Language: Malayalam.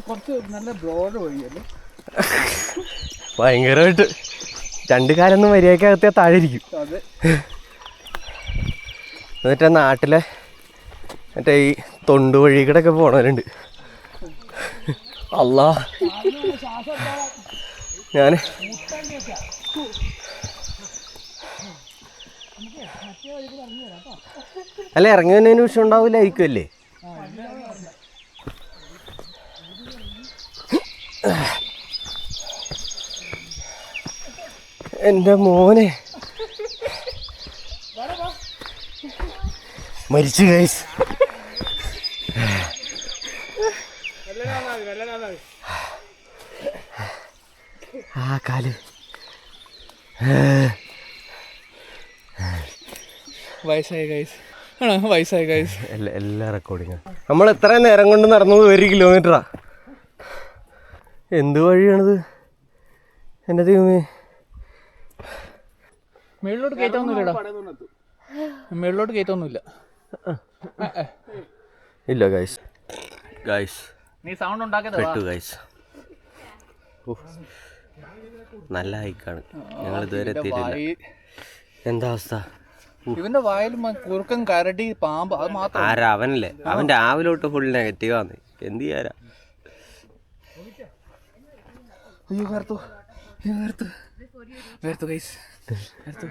കുറച്ച് നല്ല ബ്രോഡ് വഴിയല്ലേ, ഭയങ്കരമായിട്ട്. രണ്ട് കാലൊന്നും മര്യാദക്കകത്ത് താഴെ ഇരിക്കും. എന്നിട്ട് നാട്ടിലെ മറ്റേ ഈ തൊണ്ട് വഴി കൂടെ ഒക്കെ പോണവരുണ്ട്. അല്ലാ, ഞാൻ അല്ല ഇറങ്ങി വന്നതിന് വിഷയം ഉണ്ടാവില്ലായിരിക്കും അല്ലേ? എൻ്റെ മോനെ മരിച്ചു ഗൈസ്. ആ കാല് വയസ്സായി ഗൈസ്, വയസ്സായി ഗൈസ്. എല്ലാ റെക്കോർഡിങ്ങാണ്. നമ്മൾ എത്ര നേരം കൊണ്ട് നടന്നത് 1 കിലോമീറ്ററാ. എന്ത് വഴിയാണിത് എൻ്റെ ദൈവമേ. മേളിലോട്ട് കയറ്റമൊന്നുമില്ലടാ, മേളിലോട്ട് കയറ്റമൊന്നുമില്ല. ഇല്ല ഗൈസ്, ഗൈസ് നീ സൗണ്ട് ഉണ്ടാക്കരുത് പെട്ടു ഗൈസ്. നല്ല ഹൈക്കാണ്, ഞങ്ങൾ ഇതുവരെ എത്തിയിട്ടില്ല. എന്താ അവസ്ഥ? ഇവന്റെ വായിൽ കുറുക്കൻ, കരടി, പാമ്പ്, അത് മാത്രം. ആരാ അവനല്ലേ? അവൻ രാവിലോട്ട് ഫുൾ നെഗറ്റീവാണ്. എന്ത് ചെയ്യാനാ? അയ്യോ വേർത്തു, വേർത്തു ഗൈസ്, വേർത്തു.